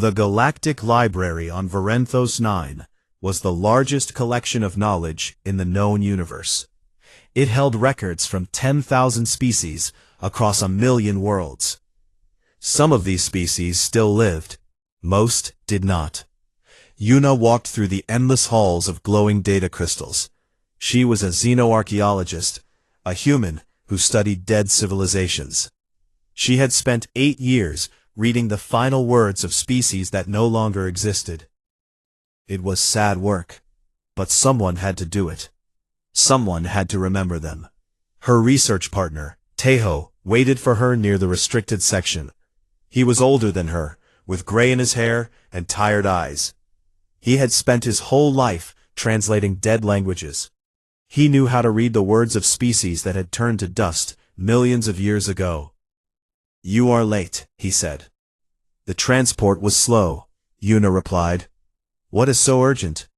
The Galactic Library on Varenthos 9 was the largest collection of knowledge in the known universe. It held records from 10,000 species across 1,000,000 worlds. Some of these species still lived. Most did not. Yuna walked through the endless halls of glowing data crystals. She was a xenoarchaeologist, a human who studied dead civilizations. She had spent 8 years reading the final words of species that no longer existed. It was sad work, but someone had to do it. Someone had to remember them. Her research partner, Tejo, waited for her near the restricted section. He was older than her, with gray in his hair and tired eyes. He had spent his whole life translating dead languages. He knew how to read the words of species that had turned to dust millions of years ago. "You are late," he said. "The transport was slow," Yuna replied. "What is so urgent?"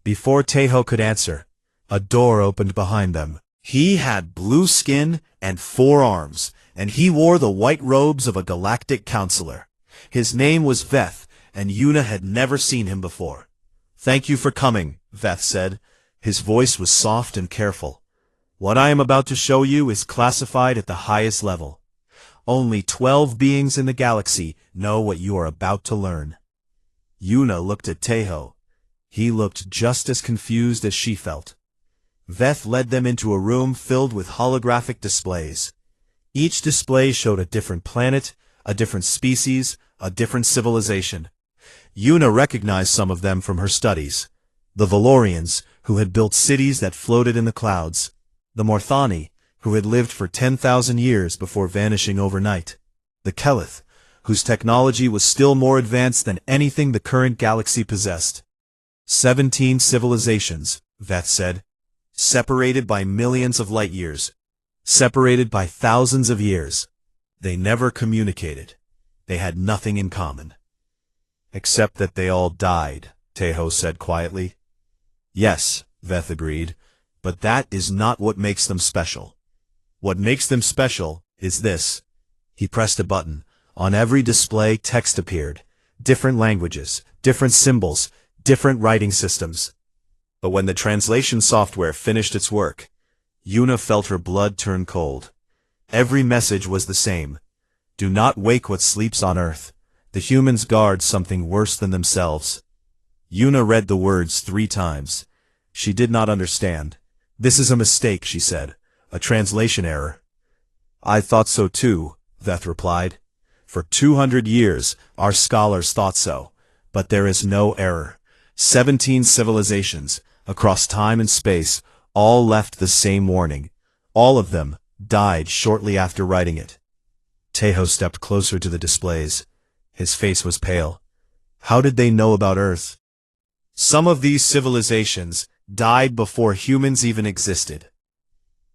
Before Tejo could answer, a door opened behind them. He had blue skin and 4 arms, and he wore the white robes of a galactic counselor. His name was Veth, and Yuna had never seen him before. "Thank you for coming," Veth said. His voice was soft and careful. "What I am about to show you is classified at the highest level. Only 12 beings in the galaxy know what you are about to learn." Yuna looked at Tejo. He looked just as confused as she felt. Veth led them into a room filled with holographic displays. Each display showed a different planet, a different species, a different civilization. Yuna recognized some of them from her studies. The Valorians, who had built cities that floated in the clouds. The Morthani, who had lived for 10,000 years before vanishing overnight. The Kelith, whose technology was still more advanced than anything the current galaxy possessed. 17 civilizations, Veth said. Separated by millions of light years. Separated by thousands of years. They never communicated. They had nothing in common. "Except that they all died," Tejo said quietly. "Yes," Veth agreed, "but that is not what makes them special. What makes them special is this." He pressed a button. On every display, text appeared. Different languages, different symbols, different writing systems. But when the translation software finished its work, Yuna felt her blood turn cold. Every message was the same. "Do not wake what sleeps on Earth. The humans guard something worse than themselves." Yuna read the words 3 times. She did not understand. "This is a mistake," she said. "A translation error." "I thought so too," Veth replied. "For 200 years, our scholars thought so. But there is no error. 17 civilizations, across time and space, all left the same warning. All of them died shortly after writing it." Tejo stepped closer to the displays. His face was pale. "How did they know about Earth?" "Some of these civilizations died before humans even existed."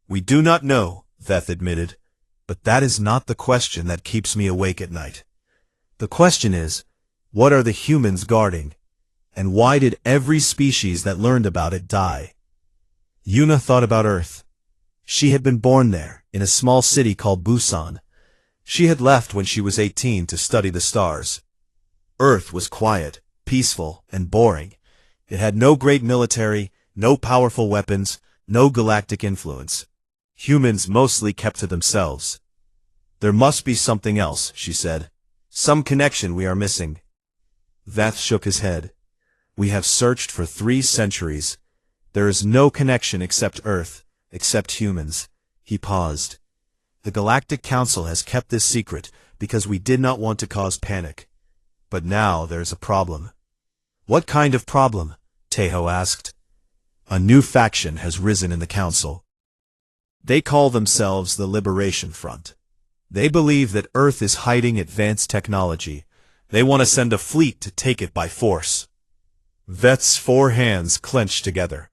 "We do not know," Veth admitted. "But that is not the question that keeps me awake at night. The question is, what are the humans guarding? And why did every species that learned about it die?" Yuna thought about Earth. She had been born there, in a small city called Busan. She had left when she was 18 to study the stars. Earth was quiet, peaceful, and boring. It had no great military, no powerful weapons, no galactic influence. Humans mostly kept to themselves. "There must be something else," she said. "Some connection we are missing." Veth shook his head. "We have searched for 3 centuries. There is no connection except Earth, except humans." He paused. "The Galactic Council has kept this secret because we did not want to cause panic. But now there's a problem." "What kind of problem?" Tejo asked. "A new faction has risen in the Council. They call themselves the Liberation Front. They believe that Earth is hiding advanced technology. They want to send a fleet to take it by force." Veth's 4 hands clenched together.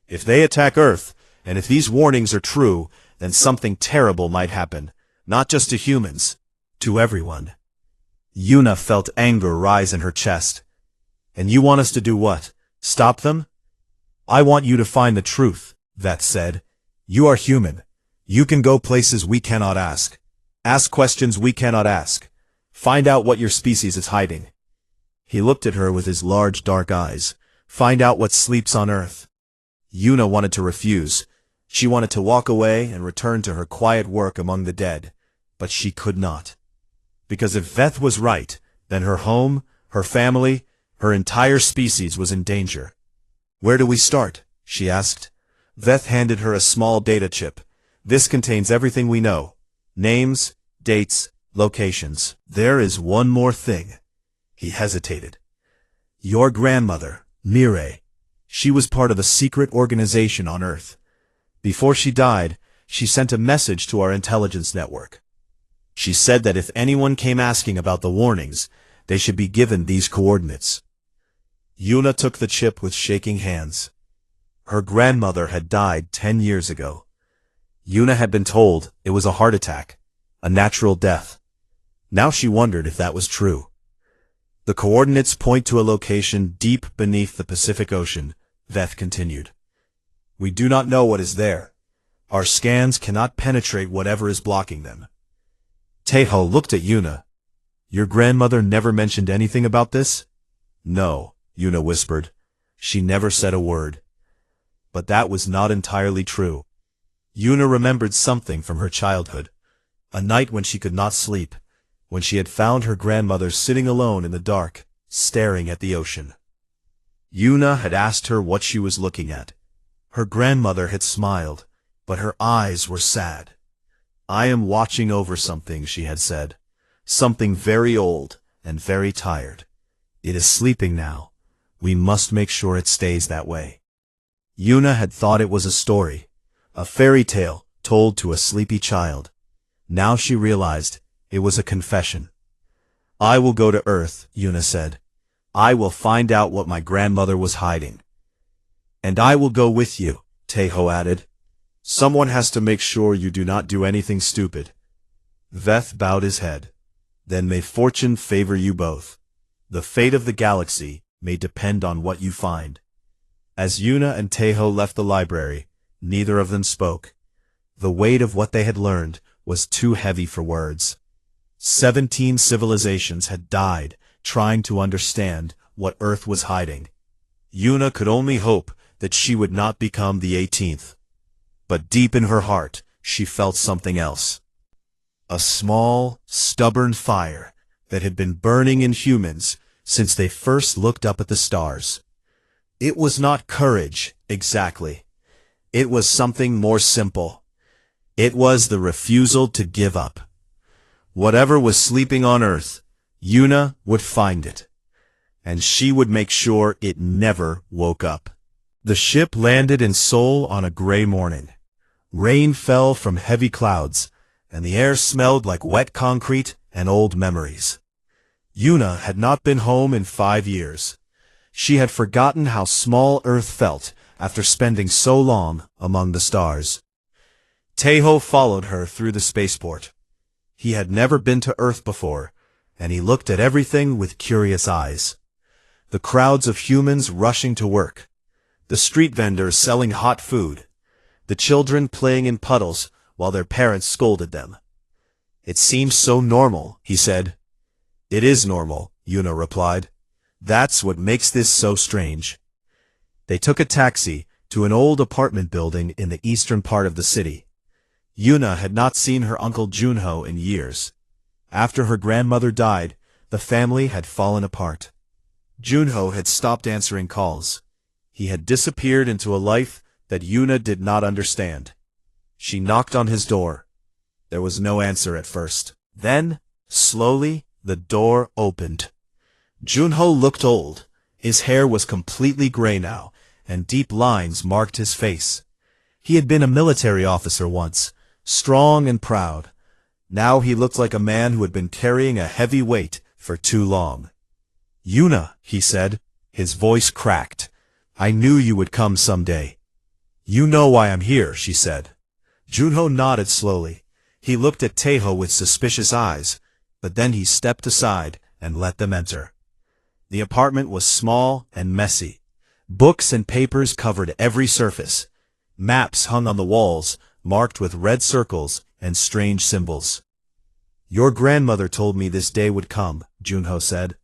"If they attack Earth, and if these warnings are true, then something terrible might happen, not just to humans, to everyone." Yuna felt anger rise in her chest. "And you want us to do what? Stop them?" "I want you to find the truth," Veth said. "You are human. You can go places we cannot ask. Ask questions we cannot ask. Find out what your species is hiding. He looked at her with his large dark eyes. Find out what sleeps on Earth. Yuna wanted to refuse. She wanted to walk away and return to her quiet work among the dead, but she could not. Because if Veth was right, then her home, her family, her entire species was in danger. Where do we start? She asked. Veth handed her a small data chip. This contains everything we know. Names, dates, locations. There is one more thing. He hesitated. Your grandmother, Mireille. She was part of a secret organization on Earth. Before she died, she sent a message to our intelligence network. She said that if anyone came asking about the warnings, they should be given these coordinates. Yuna took the chip with shaking hands. Her grandmother had died 10 years ago. Yuna had been told it was a heart attack, a natural death. Now she wondered if that was true. The coordinates point to a location deep beneath the Pacific Ocean, Veth continued. We do not know what is there. Our scans cannot penetrate whatever is blocking them. Tejo looked at Yuna. Your grandmother never mentioned anything about this? No, Yuna whispered. She never said a word. But that was not entirely true. Yuna remembered something from her childhood. A night when she could not sleep, when she had found her grandmother sitting alone in the dark, staring at the ocean. Yuna had asked her what she was looking at. Her grandmother had smiled, but her eyes were sad. I am watching over something, she had said. Something very old and very tired. It is sleeping now. We must make sure it stays that way. Yuna had thought it was a story, a fairy tale told to a sleepy child. Now she realized it was a confession. I will go to Earth, Yuna said. I will find out what my grandmother was hiding. And I will go with you, Tejo added. Someone has to make sure you do not do anything stupid. Veth bowed his head. Then may fortune favor you both. The fate of the galaxy may depend on what you find. As Yuna and Tejo left the library, neither of them spoke. The weight of what they had learned was too heavy for words. 17 civilizations had died trying to understand what Earth was hiding. Yuna could only hope that she would not become the 18th. But deep in her heart, she felt something else. A small, stubborn fire that had been burning in humans since they first looked up at the stars. It was not courage, exactly. It was something more simple. It was the refusal to give up. Whatever was sleeping on Earth, Yuna would find it. And she would make sure it never woke up. The ship landed in Seoul on a gray morning. Rain fell from heavy clouds, and the air smelled like wet concrete and old memories. Yuna had not been home in 5 years. She had forgotten how small Earth felt after spending so long among the stars. Tejo followed her through the spaceport. He had never been to Earth before, and he looked at everything with curious eyes. The crowds of humans rushing to work. The street vendors selling hot food. The children playing in puddles while their parents scolded them. It seems so normal, he said. It is normal, Yuna replied. That's what makes this so strange. They took a taxi to an old apartment building in the eastern part of the city. Yuna had not seen her uncle Junho in years. After her grandmother died, the family had fallen apart. Junho had stopped answering calls. He had disappeared into a life that Yuna did not understand. She knocked on his door. There was no answer at first. Then, slowly, the door opened. Junho looked old. His hair was completely gray now, and deep lines marked his face. He had been a military officer once, strong and proud. Now he looked like a man who had been carrying a heavy weight for too long. Yuna, he said. His voice cracked. I knew you would come someday. You know why I'm here, she said. Junho nodded slowly. He looked at Tejo with suspicious eyes, but then he stepped aside and let them enter. The apartment was small and messy. Books and papers covered every surface. Maps hung on the walls, marked with red circles and strange symbols. Your grandmother told me this day would come, Junho said.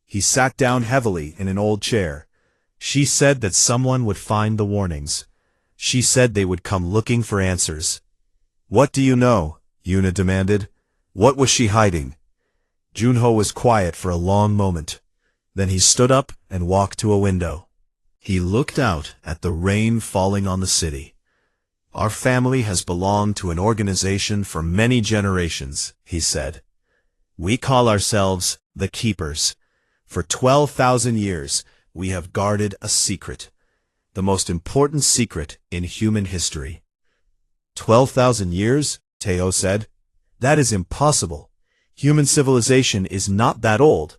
He sat down heavily in an old chair. She said that someone would find the warnings. She said they would come looking for answers. What do you know? Yuna demanded. What was she hiding? Junho was quiet for a long moment. Then he stood up and walked to a window. He looked out at the rain falling on the city. Our family has belonged to an organization for many generations, he said. We call ourselves the Keepers. For 12,000 years, we have guarded a secret. The most important secret in human history. 12,000 years? Teo said. That is impossible. Human civilization is not that old.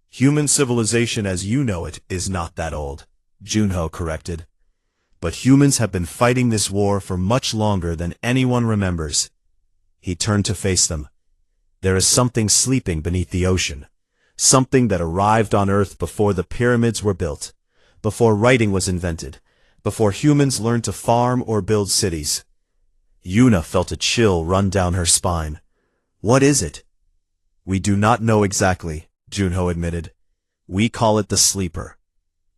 Human civilization as you know it is not that old, Junho corrected. But humans have been fighting this war for much longer than anyone remembers. He turned to face them. There is something sleeping beneath the ocean. Something that arrived on Earth before the pyramids were built, before writing was invented, before humans learned to farm or build cities. Yuna felt a chill run down her spine. What is it? We do not know exactly, Junho admitted. We call it the Sleeper.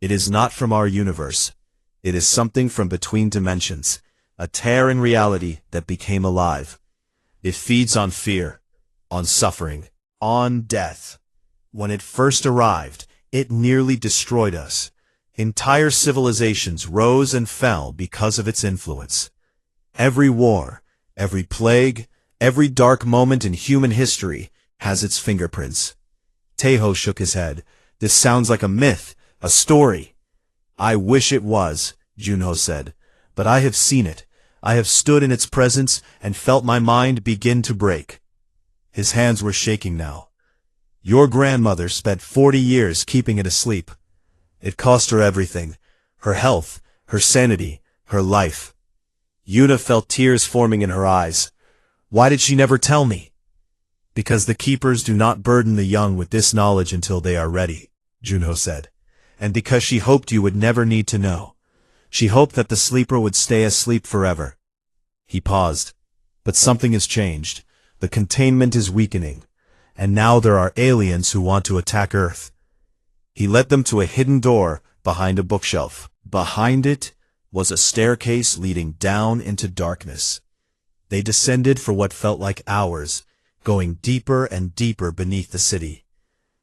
It is not from our universe. It is something from between dimensions, a tear in reality that became alive. It feeds on fear, on suffering, on death. When it first arrived, it nearly destroyed us. Entire civilizations rose and fell because of its influence. Every war, every plague, every dark moment in human history has its fingerprints. Teho shook his head. This sounds like a myth, a story. I wish it was, Junho said, but I have seen it. I have stood in its presence and felt my mind begin to break. His hands were shaking now. Your grandmother spent 40 years keeping it asleep. It cost her everything, her health, her sanity, her life. Yuna felt tears forming in her eyes. Why did she never tell me? Because the Keepers do not burden the young with this knowledge until they are ready, Junho said. And because she hoped you would never need to know. She hoped that the Sleeper would stay asleep forever. He paused. But something has changed. The containment is weakening. And now there are aliens who want to attack Earth. He led them to a hidden door behind a bookshelf. Behind it was a staircase leading down into darkness. They descended for what felt like hours, going deeper and deeper beneath the city.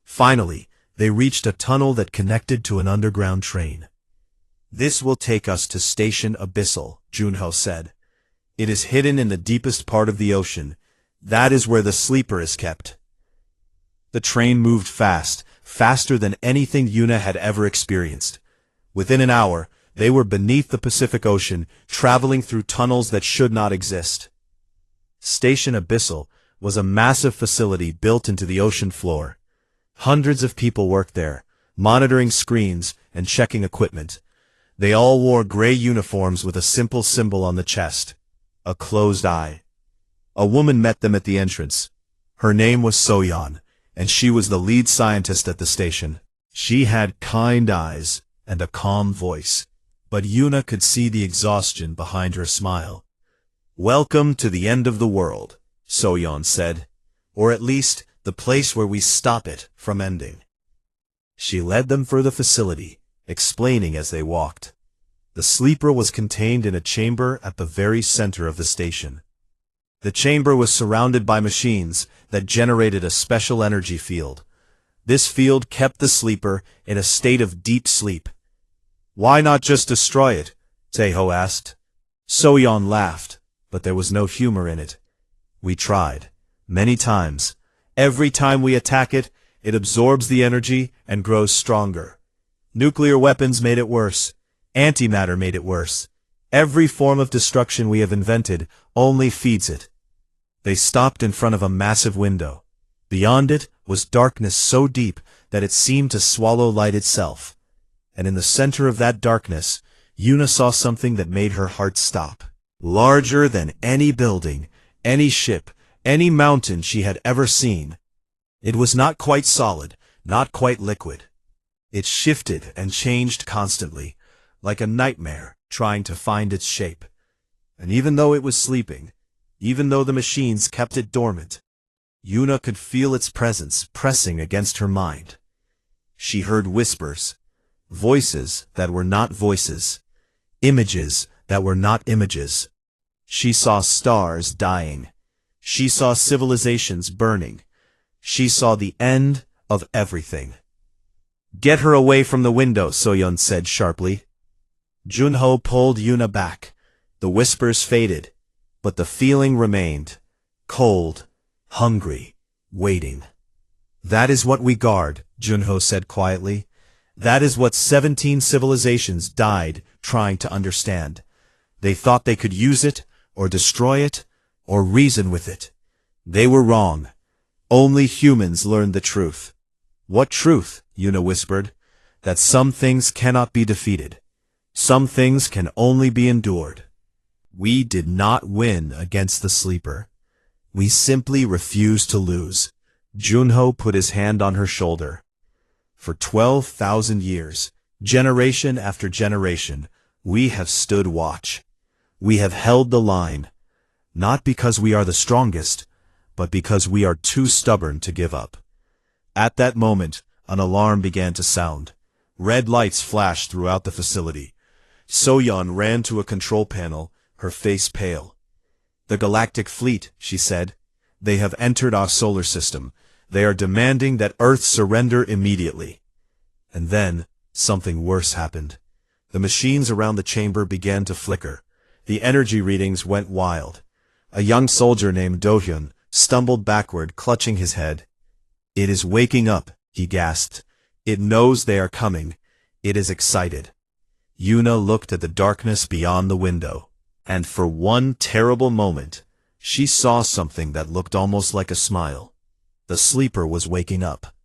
Finally, they reached a tunnel that connected to an underground train. This will take us to Station Abyssal, Junho said. It is hidden in the deepest part of the ocean. That is where the Sleeper is kept. The train moved fast, faster than anything Yuna had ever experienced. Within an hour, they were beneath the Pacific Ocean, traveling through tunnels that should not exist. Station Abyssal was a massive facility built into the ocean floor. Hundreds of people worked there, monitoring screens and checking equipment. They all wore gray uniforms with a simple symbol on the chest, a closed eye. A woman met them at the entrance. Her name was Soyeon, and she was the lead scientist at the station. She had kind eyes and a calm voice, but Yuna could see the exhaustion behind her smile. Welcome to the end of the world, Soyeon said, or at least the place where we stop it from ending. She led them through the facility, explaining as they walked. The Sleeper was contained in a chamber at the very center of the station. The chamber was surrounded by machines that generated a special energy field. This field kept the Sleeper in a state of deep sleep. Why not just destroy it? Taeho asked. Soyeon laughed, but there was no humor in it. We tried. Many times. Every time we attack it, it absorbs the energy and grows stronger. Nuclear weapons made it worse. Antimatter made it worse. Every form of destruction we have invented only feeds it. They stopped in front of a massive window. Beyond it was darkness so deep that it seemed to swallow light itself. And in the center of that darkness, Yuna saw something that made her heart stop. Larger than any building, any ship, any mountain she had ever seen. It was not quite solid, not quite liquid. It shifted and changed constantly, like a nightmare trying to find its shape. And even though it was sleeping, even though the machines kept it dormant, Yuna could feel its presence pressing against her mind. She heard whispers, voices that were not voices, images that were not images. She saw stars dying. She saw civilizations burning. She saw the end of everything. "Get her away from the window," Soyeon said sharply. Junho pulled Yuna back. The whispers faded, but the feeling remained. Cold, hungry, waiting. "That is what we guard," Junho said quietly. "That is what 17 civilizations died trying to understand. They thought they could use it, or destroy it, or reason with it. They were wrong. Only humans learned the truth." "What truth?" Yuna whispered. "That some things cannot be defeated. Some things can only be endured. We did not win against the sleeper. We simply refused to lose." Junho put his hand on her shoulder. "For 12,000 years, generation after generation, we have stood watch. We have held the line, not because we are the strongest, but because we are too stubborn to give up." At that moment, an alarm began to sound. Red lights flashed throughout the facility. Soyeon ran to a control panel, her face pale. "The Galactic Fleet," she said. "They have entered our solar system. They are demanding that Earth surrender immediately." And then, something worse happened. The machines around the chamber began to flicker. The energy readings went wild. A young soldier named Dohyun stumbled backward, clutching his head. "It is waking up," he gasped. "It knows they are coming. It is excited." Yuna looked at the darkness beyond the window, and for one terrible moment, she saw something that looked almost like a smile. The sleeper was waking up,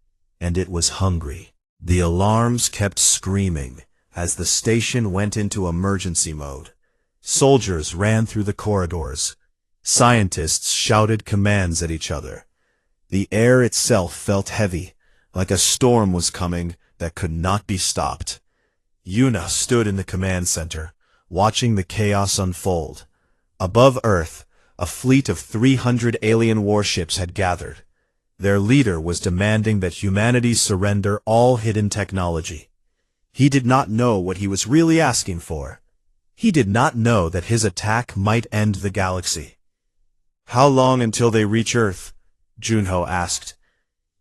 and it was hungry. The alarms kept screaming as the station went into emergency mode. Soldiers ran through the corridors. Scientists shouted commands at each other. The air itself felt heavy, like a storm was coming that could not be stopped. Yuna stood in the command center, watching the chaos unfold. Above Earth, a fleet of 300 alien warships had gathered. Their leader was demanding that humanity surrender all hidden technology. He did not know what he was really asking for. He did not know that his attack might end the galaxy. "How long until they reach Earth?" Junho asked.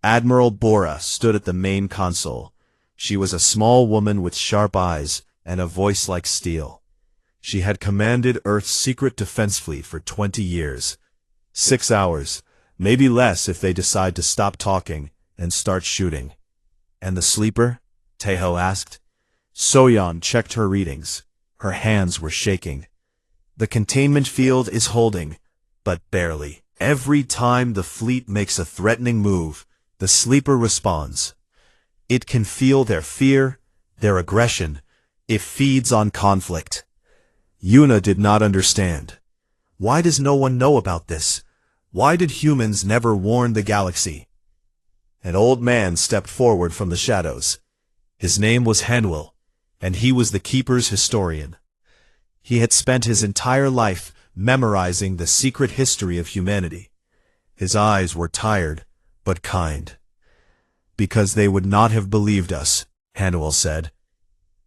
Admiral Bora stood at the main console. She was a small woman with sharp eyes and a voice like steel. She had commanded Earth's secret defense fleet for 20 years. 6 hours, maybe less if they decide to stop talking and start shooting. "And the sleeper?" Taeho asked. Soyeon checked her readings. Her hands were shaking. "The containment field is holding, but barely. Every time the fleet makes a threatening move, the sleeper responds. It can feel their fear, their aggression. It feeds on conflict." Yuna did not understand. Why does no one know about this? Why did humans never warn the galaxy? An old man stepped forward from the shadows. His name was Hanwell, and he was the Keeper's historian. He had spent his entire life memorizing the secret history of humanity. His eyes were tired, but kind. "Because they would not have believed us," Hanwell said.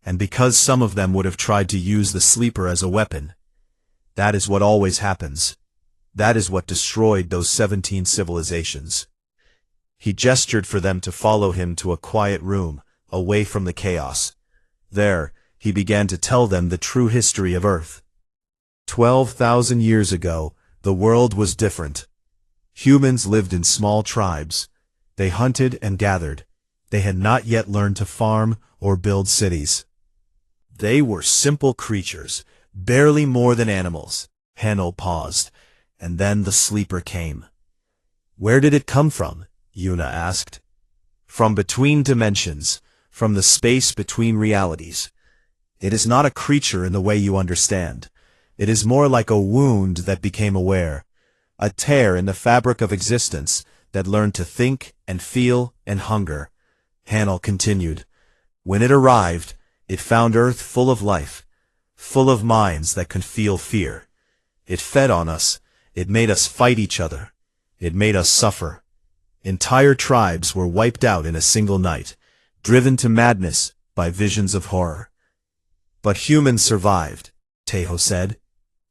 "And because some of them would have tried to use the sleeper as a weapon. That is what always happens. That is what destroyed those 17 civilizations." He gestured for them to follow him to a quiet room, away from the chaos. There, he began to tell them the true history of Earth. 12,000 years ago, the world was different. Humans lived in small tribes. They hunted and gathered. They had not yet learned to farm or build cities. They were simple creatures, barely more than animals. Hanno paused, and then the sleeper came. "Where did it come from?" Yuna asked. "From between dimensions, from the space between realities. It is not a creature in the way you understand. It is more like a wound that became aware, a tear in the fabric of existence that learned to think and feel and hunger." Hanno continued. "When it arrived, it found Earth full of life, full of minds that could feel fear. It fed on us. It made us fight each other. It made us suffer. Entire tribes were wiped out in a single night. driven to madness by visions of horror. But humans survived, Tejo said.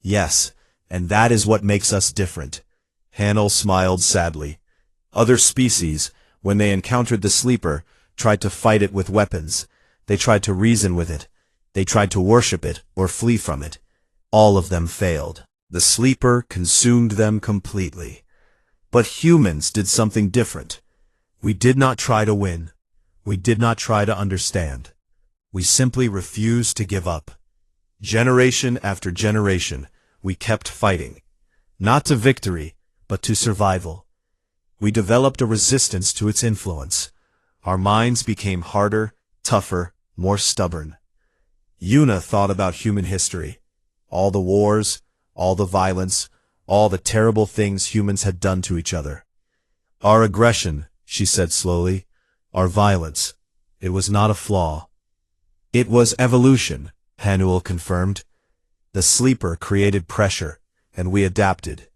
Yes, and that is what makes us different. Hanel smiled sadly. Other species, when they encountered the sleeper, tried to fight it with weapons. They tried to reason with it. They tried to worship it or flee from it. All of them failed. The sleeper consumed them completely. But humans did something different. We did not try to win. We did not try to understand. We simply refused to give up. Generation after generation, we kept fighting. Not to victory, but to survival. We developed a resistance to its influence. Our minds became harder, tougher, more stubborn. Yuna thought about human history. All the wars, all the violence, all the terrible things humans had done to each other. Our aggression, she said slowly, our violence, it was not a flaw. It was evolution, Hanuel confirmed. The sleeper created pressure, and we adapted.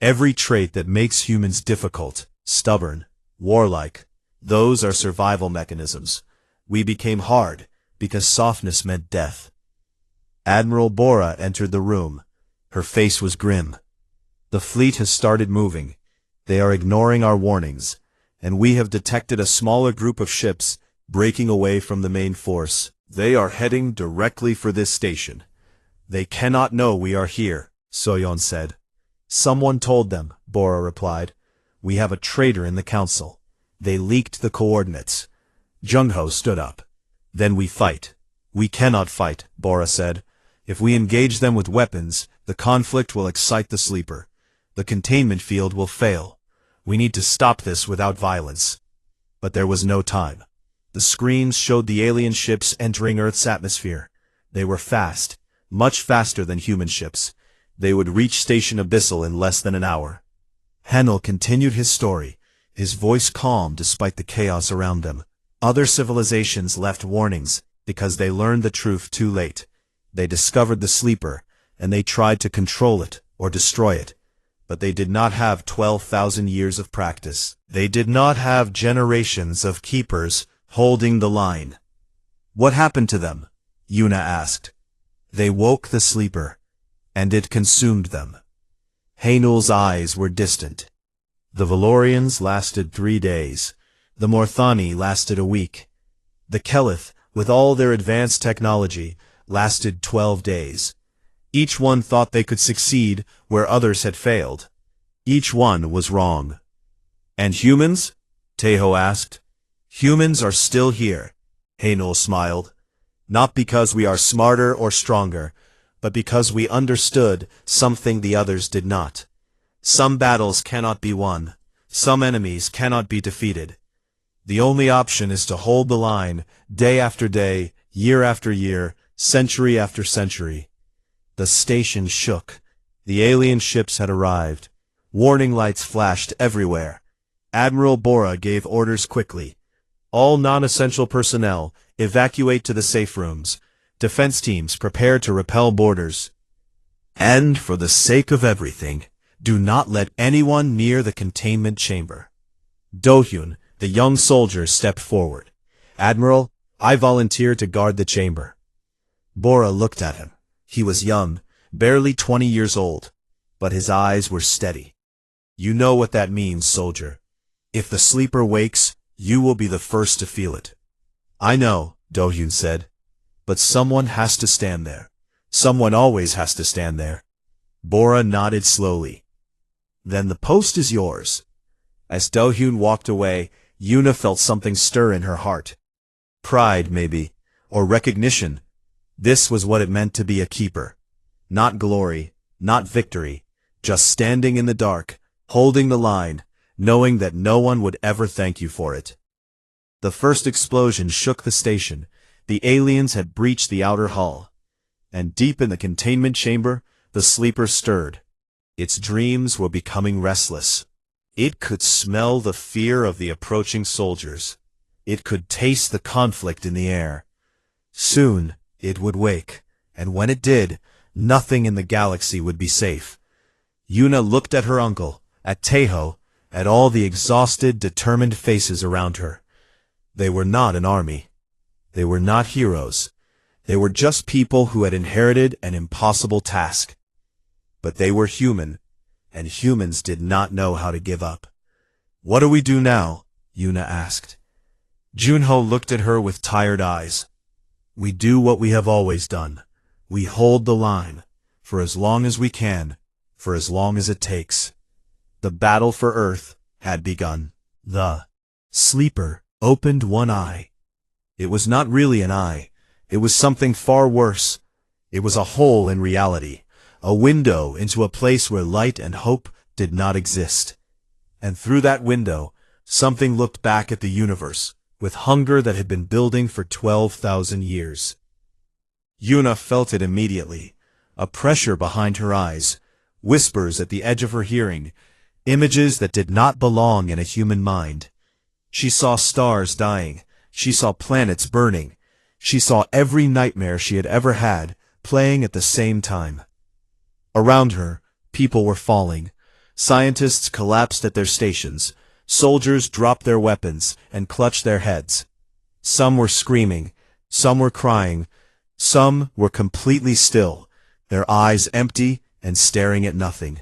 Every trait that makes humans difficult, stubborn, warlike, those are survival mechanisms. We became hard, because softness meant death. Admiral Bora entered the room. Her face was grim. The fleet has started moving. They are ignoring our warnings, and we have detected a smaller group of ships breaking away from the main force. They are heading directly for this station. They cannot know we are here, Soyeon said. Someone told them, Bora replied. We have a traitor in the council. They leaked the coordinates. Jungho stood up. Then we fight. We cannot fight, Bora said. If we engage them with weapons, the conflict will excite the sleeper. The containment field will fail. We need to stop this without violence. But there was no time. The screens showed the alien ships entering Earth's atmosphere. They were fast, much faster than human ships. They would reach Station Abyssal in less than an hour. Hanel continued his story, his voice calm despite the chaos around them. Other civilizations left warnings because they learned the truth too late. They discovered the sleeper, and they tried to control it or destroy it. But they did not have 12,000 years of practice. They did not have generations of keepers holding the line. What happened to them? Yuna asked. They woke the sleeper, and it consumed them. Hanuel's eyes were distant. The Valorians lasted 3 days. The Morthani lasted a week. The Kelith, with all their advanced technology, lasted 12 days. Each one thought they could succeed where others had failed. Each one was wrong. And humans? Tejo asked. Humans are still here, Hanuel smiled. Not because we are smarter or stronger, but because we understood something the others did not. Some battles cannot be won. Some enemies cannot be defeated. The only option is to hold the line, day after day, year after year, century after century. The station shook. The alien ships had arrived. Warning lights flashed everywhere. Admiral Bora gave orders quickly. All non-essential personnel, evacuate to the safe rooms. Defense teams prepare to repel boarders. And for the sake of everything, do not let anyone near the containment chamber. Do-hyun, the young soldier, stepped forward. Admiral, I volunteer to guard the chamber. Bora looked at him. He was young, barely 20 years old, but his eyes were steady. You know what that means, soldier. If the sleeper wakes, you will be the first to feel it. I know, Do-hyun said. But someone has to stand there. Someone always has to stand there. Bora nodded slowly. Then the post is yours. As Do-hyun walked away, Yuna felt something stir in her heart. Pride, maybe, or recognition. This was what it meant to be a keeper. Not glory, not victory, just standing in the dark, holding the line, knowing that no one would ever thank you for it. The first explosion shook the station. The aliens had breached the outer hull. And deep in the containment chamber, the sleeper stirred. Its dreams were becoming restless. It could smell the fear of the approaching soldiers. It could taste the conflict in the air. Soon, it would wake, and when it did, nothing in the galaxy would be safe. Yuna looked at her uncle, at Tejo, at all the exhausted, determined faces around her. They were not an army. They were not heroes. They were just people who had inherited an impossible task. But they were human, and humans did not know how to give up. "What do we do now?" Yuna asked. Junho looked at her with tired eyes. "We do what we have always done. We hold the line, for as long as we can, for as long as it takes." The battle for Earth had begun. The sleeper opened one eye. It was not really an eye. It was something far worse. It was a hole in reality, a window into a place where light and hope did not exist. And through that window, something looked back at the universe, with hunger that had been building for 12,000 years. Yuna felt it immediately, a pressure behind her eyes, whispers at the edge of her hearing, images that did not belong in a human mind. She saw stars dying, she saw planets burning, she saw every nightmare she had ever had playing at the same time. Around her, people were falling. Scientists collapsed at their stations. Soldiers dropped their weapons and clutched their heads. Some were screaming, some were crying, some were completely still, their eyes empty and staring at nothing.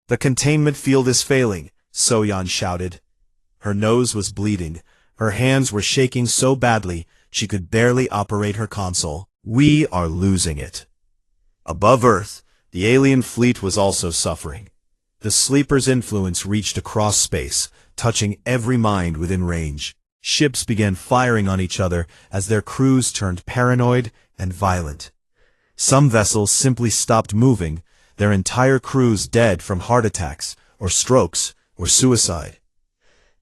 "The containment field is failing," Soyeon shouted. Her nose was bleeding. Her hands were shaking so badly she could barely operate her console. "We are losing it." Above Earth, the alien fleet was also suffering. The sleeper's influence reached across space, touching every mind within range. Ships began firing on each other as their crews turned paranoid and violent. Some vessels simply stopped moving, their entire crews dead from heart attacks, or strokes, or suicide.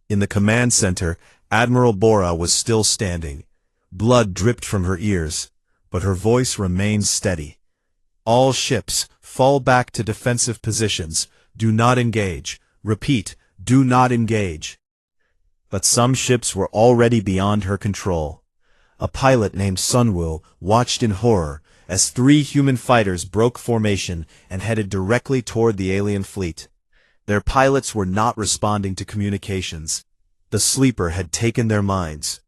In the command center, Admiral Bora was still standing. Blood dripped from her ears, but her voice remained steady. "All ships, fall back to defensive positions. Do not engage. Repeat, do not engage." But some ships were already beyond her control. A pilot named Sunwoo watched in horror as 3 human fighters broke formation and headed directly toward the alien fleet. Their pilots were not responding to communications. The sleeper had taken their minds.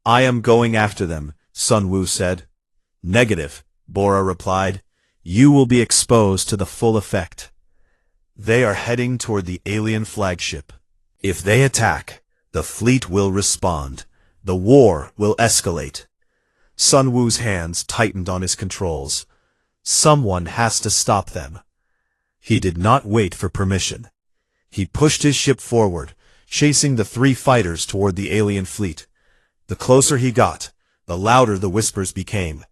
"I am going after them," Sunwoo said. "Negative," Bora replied. "You will be exposed to the full effect. They are heading toward the alien flagship. If they attack, the fleet will respond. The war will escalate." Sunwoo's hands tightened on his controls. Someone has to stop them. He did not wait for permission. He pushed his ship forward, chasing the 3 fighters toward the alien fleet. The closer he got, the louder the whispers became.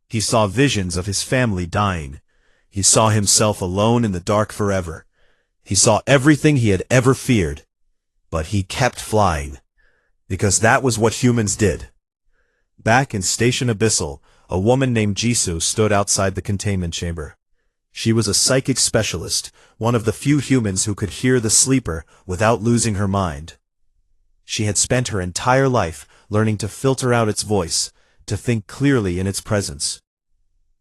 He saw visions of his family dying. He saw himself alone in the dark forever. He saw everything he had ever feared. But he kept flying, because that was what humans did. Back in Station Abyssal, a woman named Jisoo stood outside the containment chamber. She was a psychic specialist, one of the few humans who could hear the sleeper without losing her mind. She had spent her entire life learning to filter out its voice, to think clearly in its presence.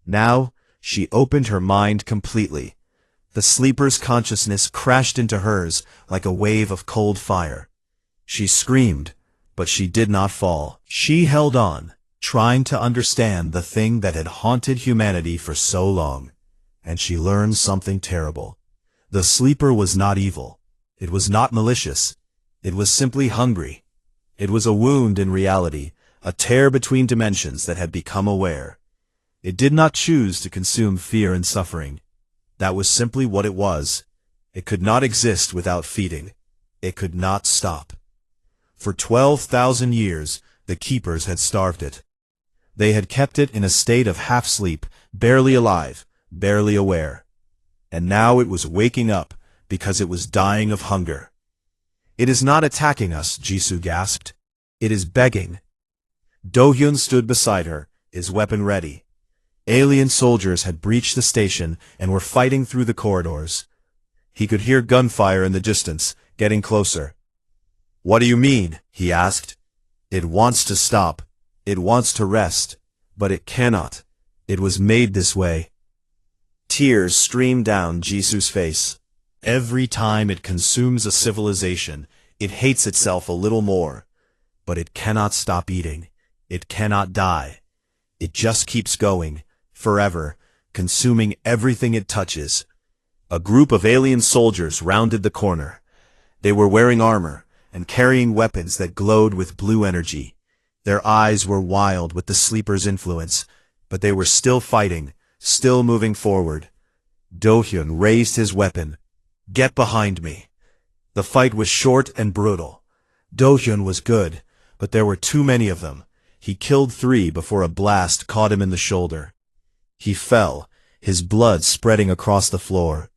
Now, she opened her mind completely. The sleeper's consciousness crashed into hers like a wave of cold fire. She screamed, but she did not fall. She held on, trying to understand the thing that had haunted humanity for so long. And she learned something terrible. The sleeper was not evil. It was not malicious. It was simply hungry. It was a wound in reality, a tear between dimensions that had become aware. It did not choose to consume fear and suffering. That was simply what it was. It could not exist without feeding. It could not stop. For 12,000 years, the keepers had starved it. They had kept it in a state of half-sleep, barely alive, barely aware. And now it was waking up because it was dying of hunger. "It is not attacking us," Jisoo gasped. "It is begging." Do-hyun stood beside her, his weapon ready. Alien soldiers had breached the station and were fighting through the corridors. He could hear gunfire in the distance, getting closer. "What do you mean?" he asked. "It wants to stop. It wants to rest. But it cannot. It was made this way." Tears streamed down Jisoo's face. Every time it consumes a civilization, it hates itself a little more. but it cannot stop eating. It cannot die. It just keeps going, forever, consuming everything it touches. A group of alien soldiers rounded the corner. They were wearing armor and carrying weapons that glowed with blue energy. Their eyes were wild with the sleeper's influence, but they were still fighting, still moving forward. Do-hyun raised his weapon. "Get behind me." The fight was short and brutal. Do-hyun was good, but there were too many of them. He killed 3 before a blast caught him in the shoulder. He fell, his blood spreading across the floor.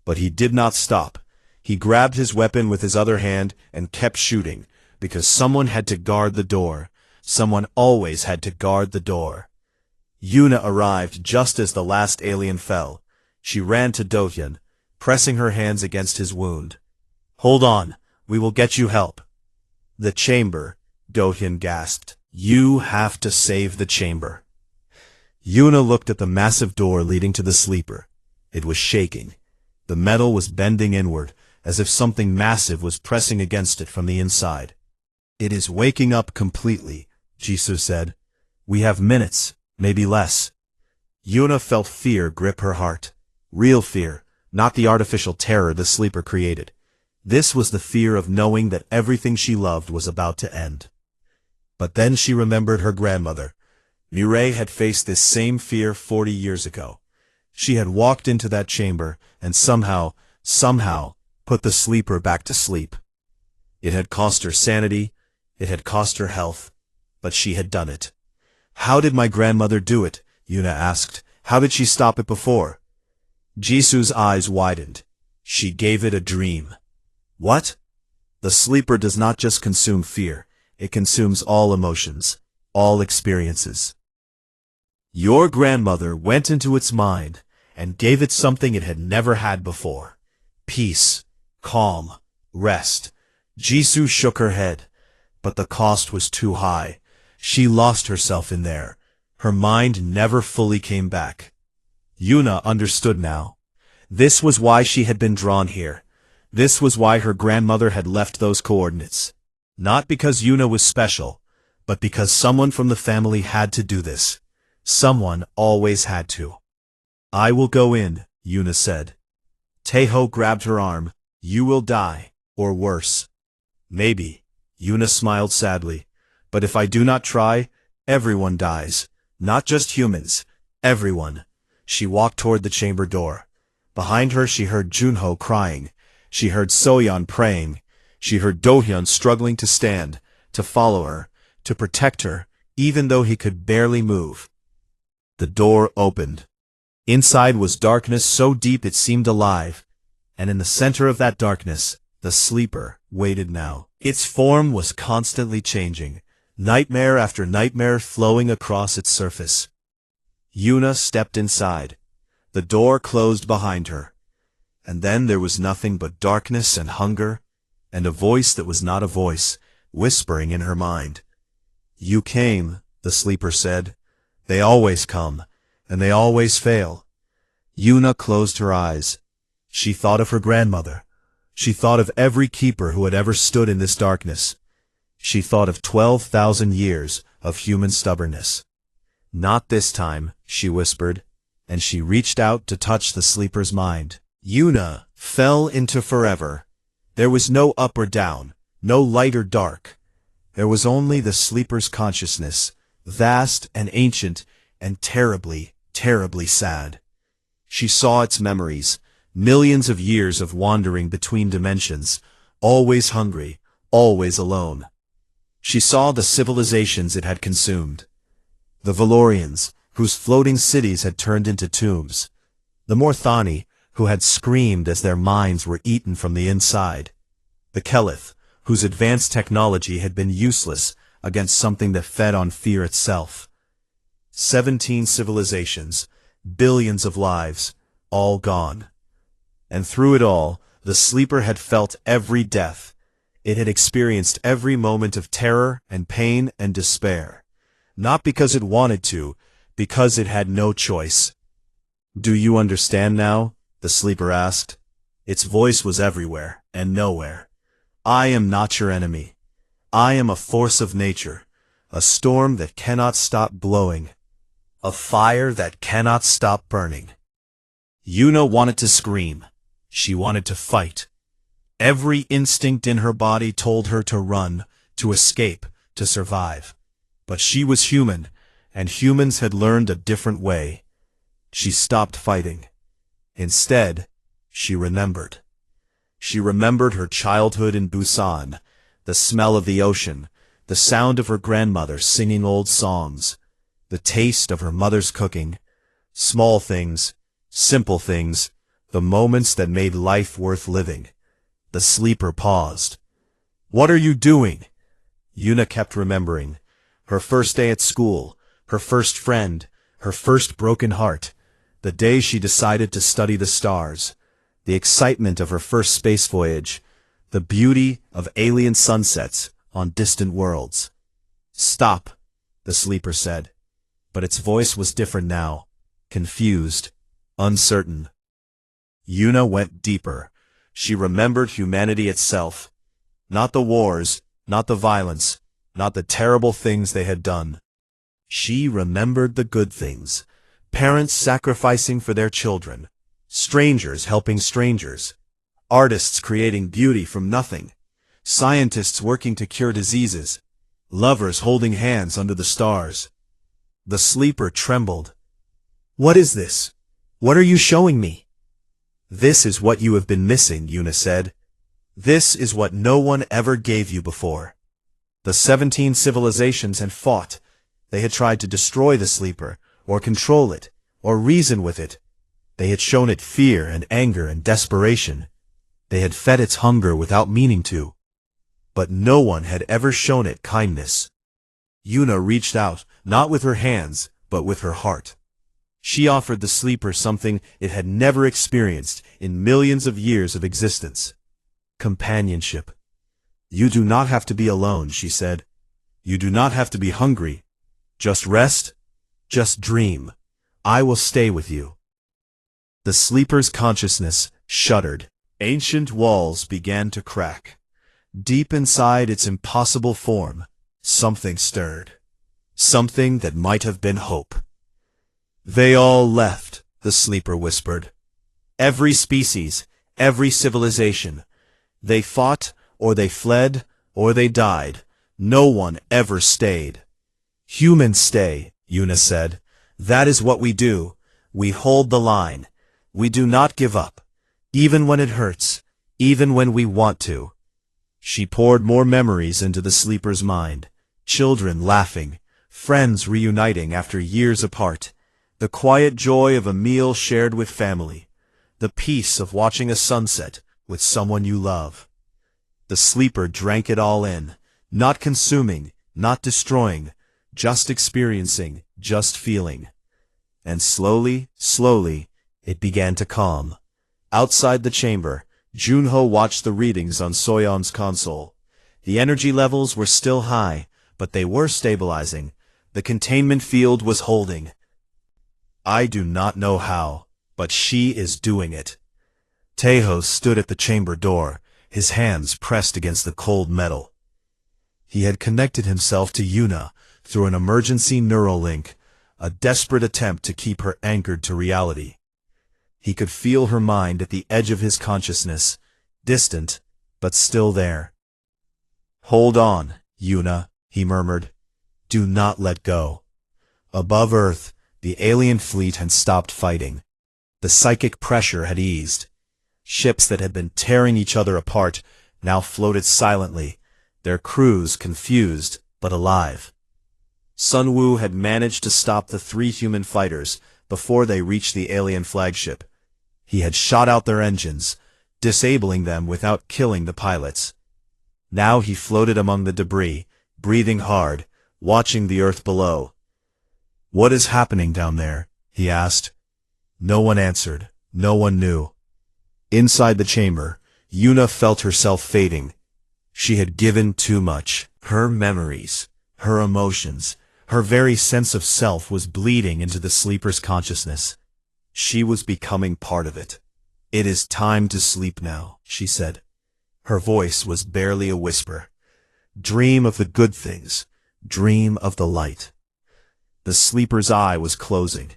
But he did not stop. He grabbed his weapon with his other hand and kept shooting, because someone had to guard the door. Someone always had to guard the door. Yuna arrived just as the last alien fell. She ran to Do-hyun, pressing her hands against his wound. "Hold on, we will get you help." "The chamber," Do-hyun gasped. "You have to save the chamber." Yuna looked at the massive door leading to the sleeper. It was shaking. The metal was bending inward, as if something massive was pressing against it from the inside. "It is waking up completely," Jisoo said. "We have minutes, maybe less." Yuna felt fear grip her heart. Real fear, not the artificial terror the sleeper created. This was the fear of knowing that everything she loved was about to end. But then she remembered her grandmother. Mireille had faced this same fear 40 years ago. She had walked into that chamber and somehow, put the sleeper back to sleep. It had cost her sanity, it had cost her health, but she had done it. "How did my grandmother do it?" Yuna asked. "How did she stop it before?" Jisoo's eyes widened. "She gave it a dream." "What?" "The sleeper does not just consume fear, it consumes all emotions, all experiences. Your grandmother went into its mind and gave it something it had never had before. Peace, calm, rest." Jisoo shook her head, but the cost was too high. She lost herself in there. Her mind never fully came back. Yuna understood now. This was why she had been drawn here. This was why her grandmother had left those coordinates. Not because Yuna was special, but because someone from the family had to do this. Someone always had to. "I will go in," Yuna said. Taeho grabbed her arm. "You will die, or worse." "Maybe," Yuna smiled sadly. "But if I do not try, everyone dies. Not just humans, everyone." She walked toward the chamber door. Behind her she heard Junho crying. She heard Soyeon praying. She heard Do-hyun struggling to stand, to follow her, to protect her, even though he could barely move. The door opened. Inside was darkness so deep it seemed alive, and in the center of that darkness, the sleeper waited now. Its form was constantly changing, nightmare after nightmare flowing across its surface. Yuna stepped inside. The door closed behind her. And then there was nothing but darkness and hunger, and a voice that was not a voice, whispering in her mind. "You came," the sleeper said. "They always come, and they always fail." Yuna closed her eyes. She thought of her grandmother. She thought of every keeper who had ever stood in this darkness. She thought of 12,000 years of human stubbornness. "Not this time," she whispered, and she reached out to touch the sleeper's mind. Yuna fell into forever. There was no up or down, no light or dark. There was only the sleeper's consciousness, vast and ancient and terribly, terribly sad. She saw its memories, millions of years of wandering between dimensions, always hungry, always alone. She saw the civilizations it had consumed. The Valorians, whose floating cities had turned into tombs. The Morthani, who had screamed as their minds were eaten from the inside. The Kelith, whose advanced technology had been useless against something that fed on fear itself. 17 civilizations, billions of lives, all gone. And through it all, the sleeper had felt every death. It had experienced every moment of terror and pain and despair. Not because it wanted to, because it had no choice. "Do you understand now?" the sleeper asked. Its voice was everywhere and nowhere. "I am not your enemy. I am a force of nature, a storm that cannot stop blowing, a fire that cannot stop burning. Yuna wanted to scream. She wanted to fight. Every instinct in her body told her to run, to escape, to survive. But she was human, and humans had learned a different way. She stopped fighting. Instead, she remembered. She remembered her childhood in Busan, the smell of the ocean, the sound of her grandmother singing old songs, the taste of her mother's cooking, small things, simple things, the moments that made life worth living. The sleeper paused. "What are you doing?" Yuna kept remembering. Her first day at school, her first friend, her first broken heart, the day she decided to study the stars, the excitement of her first space voyage, the beauty of alien sunsets on distant worlds. "Stop," the sleeper said, but its voice was different now, confused, uncertain. Yuna went deeper. She remembered humanity itself. Not the wars, not the violence, not the terrible things they had done. She remembered the good things. Parents sacrificing for their children. Strangers helping strangers. Artists creating beauty from nothing. Scientists working to cure diseases. Lovers holding hands under the stars. The sleeper trembled. "What is this? What are you showing me?" "This is what you have been missing," Yuna said. "This is what no one ever gave you before." The 17 civilizations had fought. They had tried to destroy the sleeper, or control it, or reason with it. They had shown it fear and anger and desperation. They had fed its hunger without meaning to. But no one had ever shown it kindness. Yuna reached out, not with her hands, but with her heart. She offered the sleeper something it had never experienced in millions of years of existence. Companionship. "You do not have to be alone," she said. "You do not have to be hungry. Just rest. Just dream. I will stay with you." The sleeper's consciousness shuddered. Ancient walls began to crack. Deep inside its impossible form, something stirred. Something that might have been hope. "They all left," the sleeper whispered. "Every species, every civilization. They fought, or they fled, or they died. No one ever stayed." "Humans stay," Yuna said. "That is what we do. We hold the line. We do not give up. Even when it hurts. Even when we want to." She poured more memories into the sleeper's mind. Children laughing. Friends reuniting after years apart. The quiet joy of a meal shared with family. The peace of watching a sunset with someone you love. The sleeper drank it all in, not consuming, not destroying, just experiencing, just feeling. And slowly, slowly, it began to calm. Outside the chamber, Junho watched the readings on Soyeon's console. The energy levels were still high, but they were stabilizing. The containment field was holding. "I do not know how, but she is doing it." Taeho stood at the chamber door, his hands pressed against the cold metal. He had connected himself to Yuna through an emergency neural link, a desperate attempt to keep her anchored to reality. He could feel her mind at the edge of his consciousness, distant, but still there. "Hold on, Yuna," he murmured. "Do not let go." Above Earth, the alien fleet had stopped fighting. The psychic pressure had eased. Ships that had been tearing each other apart now floated silently, their crews confused but alive. Sun Wu had managed to stop the 3 human fighters before they reached the alien flagship. He had shot out their engines, disabling them without killing the pilots. Now he floated among the debris, breathing hard, watching the Earth below. "What is happening down there?" he asked. No one answered. No one knew. Inside the chamber, Yuna felt herself fading. She had given too much. Her memories, her emotions, her very sense of self was bleeding into the sleeper's consciousness. She was becoming part of it. "It is time to sleep now," she said. Her voice was barely a whisper. Dream of the good things. Dream of the light. The sleeper's eye was closing.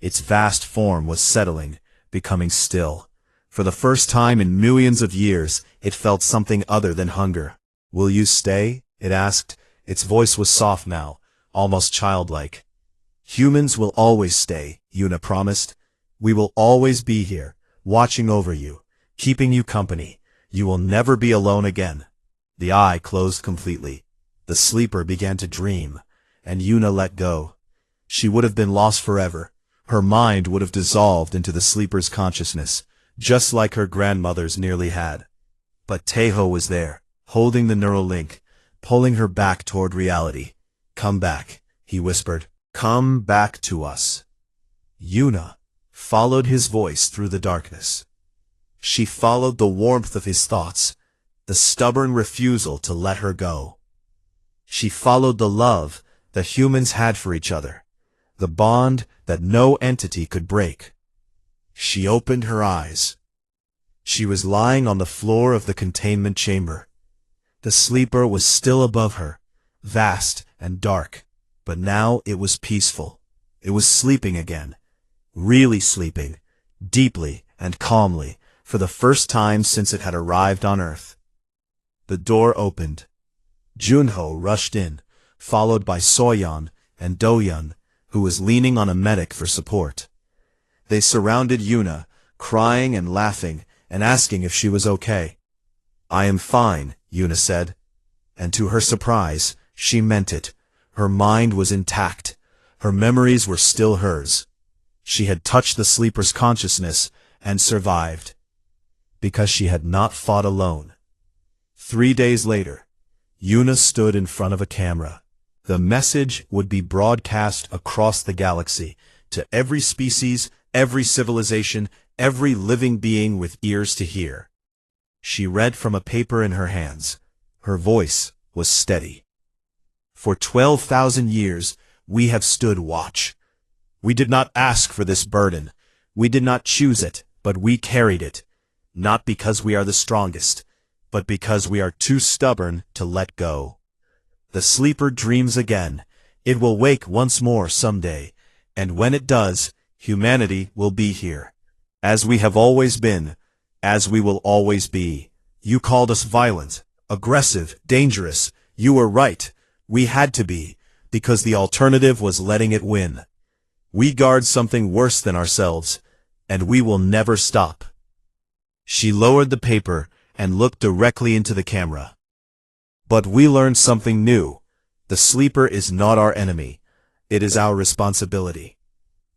Its vast form was settling, becoming still. For the first time in millions of years, it felt something other than hunger. "Will you stay?" it asked. Its voice was soft now, almost childlike. "Humans will always stay," Yuna promised. "We will always be here, watching over you, keeping you company. You will never be alone again." The eye closed completely. The sleeper began to dream, and Yuna let go. She would have been lost forever. Her mind would have dissolved into the sleeper's consciousness, just like her grandmother's nearly had. But Tejo was there, holding the neural link, pulling her back toward reality. "Come back," he whispered. "Come back to us." Yuna followed his voice through the darkness. She followed the warmth of his thoughts, the stubborn refusal to let her go. She followed the love that humans had for each other, the bond that no entity could break. She opened her eyes. She was lying on the floor of the containment chamber. The sleeper was still above her, vast and dark, but now it was peaceful. It was sleeping again, really sleeping, deeply and calmly, for the first time since it had arrived on Earth. The door opened. Junho rushed in, followed by Soyeon and Doyeon, who was leaning on a medic for support. They surrounded Yuna, crying and laughing, and asking if she was okay. "I am fine," Yuna said. And to her surprise, she meant it. Her mind was intact. Her memories were still hers. She had touched the sleeper's consciousness and survived. Because she had not fought alone. 3 days later, Yuna stood in front of a camera. The message would be broadcast across the galaxy, to every species, every civilization, every living being with ears to hear. She read from a paper in her hands. Her voice was steady. "For 12,000 years, we have stood watch. We did not ask for this burden. We did not choose it, but we carried it. Not because we are the strongest, but because we are too stubborn to let go. The sleeper dreams again. It will wake once more someday, and when it does, humanity will be here. As we have always been, as we will always be. You called us violent, aggressive, dangerous. You were right. We had to be, because the alternative was letting it win. We guard something worse than ourselves, and we will never stop." She lowered the paper and looked directly into the camera. "But we learned something new. The sleeper is not our enemy. It is our responsibility.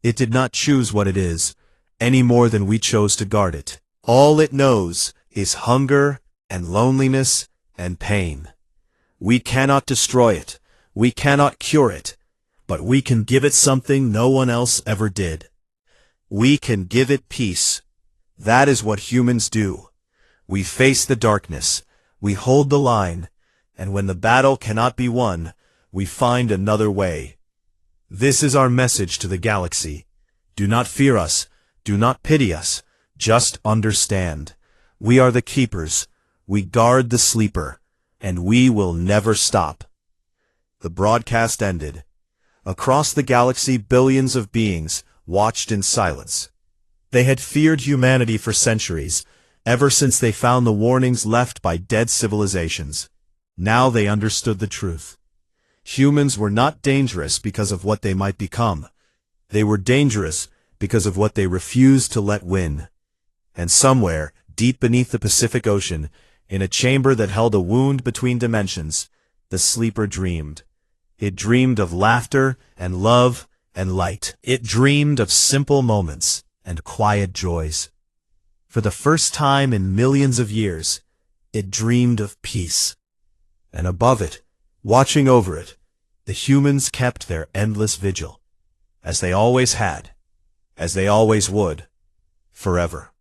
It did not choose what it is, any more than we chose to guard it. All it knows is hunger and loneliness and pain. We cannot destroy it. We cannot cure it. But we can give it something no one else ever did. We can give it peace. That is what humans do. We face the darkness. We hold the line. And when the battle cannot be won, we find another way. This is our message to the galaxy. Do not fear us. Do not pity us. Just understand. We are the keepers. We guard the sleeper. And we will never stop." The broadcast ended. Across the galaxy, billions of beings watched in silence. They had feared humanity for centuries, ever since they found the warnings left by dead civilizations. Now they understood the truth. Humans were not dangerous because of what they might become. They were dangerous because of what they refused to let win. And somewhere, deep beneath the Pacific Ocean, in a chamber that held a wound between dimensions, the sleeper dreamed. It dreamed of laughter and love and light. It dreamed of simple moments and quiet joys. For the first time in millions of years, it dreamed of peace. And above it, watching over it, the humans kept their endless vigil, as they always had, as they always would, forever.